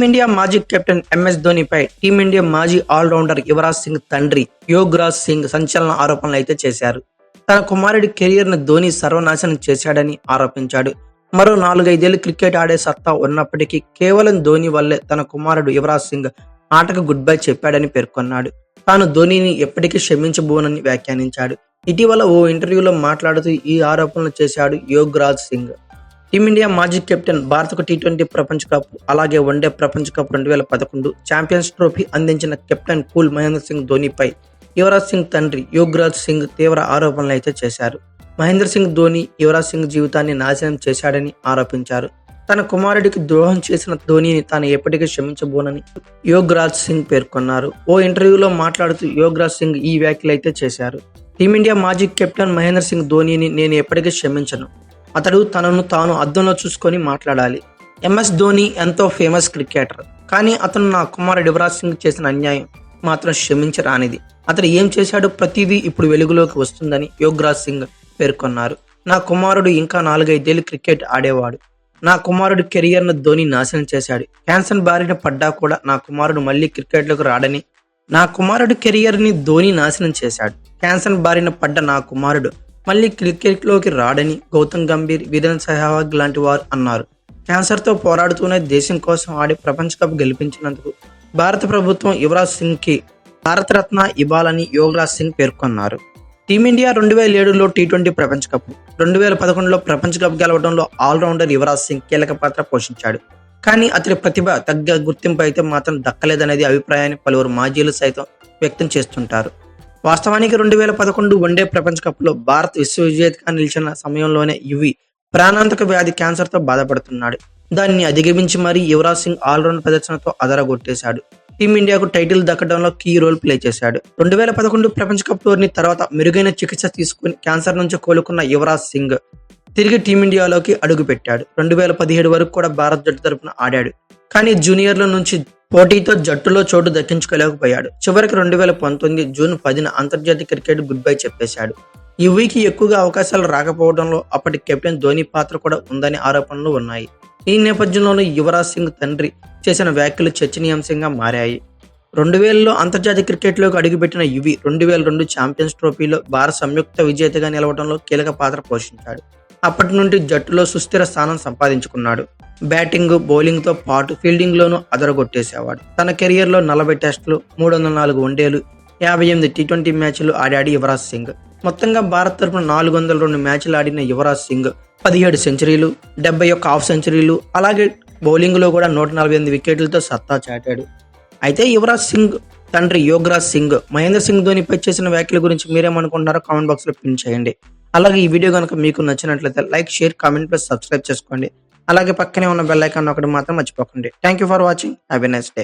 Team India మాజీ captain MS ధోనిపై team India మాజీ allrounder Yuvraj Singh తండ్రి యోగరాజ్ సింగ్ సంచలన ఆరోపణలు అయితే చేశారు. తన కుమారుడి కెరియర్ను ధోని సర్వనాశనం చేశాడని ఆరోపించాడు. మరో 4-5 ఏళ్లు క్రికెట్ ఆడే సత్తా ఉన్నప్పటికీ కేవలం ధోని వల్లే తన కుమారుడు యువరాజ్ సింగ్ ఆటకు గుడ్ బై చెప్పాడని పేర్కొన్నాడు. తాను ధోనిని ఎప్పటికీ క్షమించబోనని వ్యాఖ్యానించాడు. ఇటీవల ఓ ఇంటర్వ్యూలో మాట్లాడుతూ ఈ ఆరోపణలు చేశాడు యోగరాజ్ సింగ్. టీమిండియా మాజీ కెప్టెన్, భారత్కు టీ20 ప్రపంచ కప్, అలాగే వన్డే ప్రపంచ కప్ 2011 ఛాంపియన్స్ ట్రోఫీ అందించిన కెప్టెన్ కూల్ మహేంద్ర సింగ్ ధోనిపై యువరాజ్ సింగ్ తండ్రి యోగరాజ్ సింగ్ తీవ్ర ఆరోపణలు అయితే చేశారు. మహేంద్ర సింగ్ ధోని యువరాజ్ సింగ్ జీవితాన్ని నాశనం చేశాడని ఆరోపించారు. తన కుమారుడికి ద్రోహం చేసిన ధోనిని తాను ఎప్పటికీ క్షమించబోనని యోగరాజ్ సింగ్ పేర్కొన్నారు. ఓ ఇంటర్వ్యూలో మాట్లాడుతూ యోగరాజ్ సింగ్ ఈ వ్యాఖ్యలు అయితే చేశారు. టీమిండియా మాజీ కెప్టెన్ మహేంద్ర సింగ్ ధోనిని నేను ఎప్పటికీ క్షమించను. అతడు తనను తాను అద్దంలో చూసుకొని మాట్లాడాలి. ఎంఎస్ ధోని ఎంతో ఫేమస్ క్రికెటర్, కానీ అతను నా కుమారుడు యువరాజ్ సింగ్ చేసిన అన్యాయం మాత్రం క్షమించరానిది. అతడు ఏం చేశాడో ప్రతిదీ ఇప్పుడు వెలుగులోకి వస్తుందని యోగరాజ్ సింగ్ పేర్కొన్నారు. నా కుమారుడు ఇంకా 4-5 ఏళ్లు క్రికెట్ ఆడేవాడు. నా కుమారుడు కెరియర్ను ధోని నాశనం చేశాడు. క్యాన్సర్ బారిన పడ్డా కూడా నా కుమారుడు మళ్ళీ క్రికెట్లోకి రాడని, నా కుమారుడు కెరియర్ని ధోని నాశనం చేశాడు. క్యాన్సర్ బారిన పడ్డ నా కుమారుడు మళ్ళీ క్రికెట్లోకి రాడని గౌతమ్ గంభీర్, వీరేంద్ర సెహ్వాగ్ లాంటి వారు అన్నారు. క్యాన్సర్తో పోరాడుతూనే దేశం కోసం ఆడి ప్రపంచ కప్ గెలిపించినందుకు భారత ప్రభుత్వం యువరాజ్ సింగ్కి భారతరత్న ఇవ్వాలని యోగరాజ్ సింగ్ పేర్కొన్నారు. టీమిండియా 2007లో టీ20 ప్రపంచ కప్, 2011లో ప్రపంచ కప్ గెలవడంలో ఆల్రౌండర్ యువరాజ్ సింగ్ కీలక పాత్ర పోషించాడు. కానీ అతడి ప్రతిభ తగ్గ గుర్తింపు అయితే మాత్రం దక్కలేదనేది అభిప్రాయాన్ని పలువురు మాజీలు సైతం వ్యక్తం చేస్తుంటారు. వాస్తవానికి 2011 వన్డే ప్రపంచ కప్లో భారత్ విశ్వవిజేతగా నిలిచిన సమయంలోనే యువి ప్రాణాంతక వ్యాధి క్యాన్సర్తో బాధపడుతున్నాడు. దాన్ని అధిగమించి మరీ యువరాజ్ సింగ్ ఆల్రౌండ్ ప్రదర్శనతో అదరగొట్టేశాడు. టీమిండియాకు టైటిల్ దక్కడంలో కీ రోల్ ప్లే చేశాడు. 2011 ప్రపంచ కప్ టోర్నీ తర్వాత మెరుగైన చికిత్స తీసుకుని క్యాన్సర్ నుంచి కోలుకున్న యువరాజ్ సింగ్ తిరిగి టీమిండియాలోకి అడుగుపెట్టాడు. 2017 వరకు కూడా భారత్ జట్టు తరపున ఆడాడు. కానీ జూనియర్ల నుంచి పోటీతో జట్టులో చోటు దక్కించుకోలేకపోయాడు. చివరికి 2019 జూన్ 10న అంతర్జాతీయ క్రికెట్ గుడ్ బై చెప్పేశాడు. యువీకి ఎక్కువగా అవకాశాలు రాకపోవడంలో అప్పటి కెప్టెన్ ధోని పాత్ర కూడా ఉందని ఆరోపణలు ఉన్నాయి. ఈ నేపథ్యంలోనూ యువరాజ్ సింగ్ తండ్రి చేసిన వ్యాఖ్యలు చర్చనీయాంశంగా మారాయి. 2000లో అంతర్జాతీయ క్రికెట్లోకి అడుగుపెట్టిన యువి 2002 ఛాంపియన్స్ ట్రోఫీలో భారత్ సంయుక్త విజేతగా నిలవడంలో కీలక పాత్ర పోషించాడు. అప్పటి నుండి జట్టులో సుస్థిర స్థానం సంపాదించుకున్నాడు. బ్యాటింగ్, బౌలింగ్తో పాటు ఫీల్డింగ్లోనూ అదరగొట్టేసేవాడు. తన కెరియర్లో 40 టెస్టులు, 304 వన్డేలు, 58 టీ20 మ్యాచ్లు ఆడాడు యువరాజ్ సింగ్. మొత్తంగా భారత్ తరపున 402 మ్యాచ్లు ఆడిన యువరాజ్ సింగ్ 17 సెంచరీలు, 71 హాఫ్ సెంచరీలు, అలాగే బౌలింగ్లో కూడా 148 వికెట్లతో సత్తా చాటాడు. అయితే యువరాజ్ సింగ్ తండ్రి యోగరాజ్ సింగ్ మహేంద్ర సింగ్ ధోనిపై చేసిన వ్యాఖ్యల గురించి మీరేమనుకుంటున్నారో కామెంట్ బాక్స్లో పిన్ చేయండి. అలాగే ఈ వీడియో కనుక మీకు నచ్చినట్లయితే like, share, comment plus subscribe చేసుకోండి. అలాగే పక్కనే ఉన్న బెల్ ఐకాన్ ఒకటి మాత్రం మర్చిపోకండి. Thank you for watching. Have a nice day.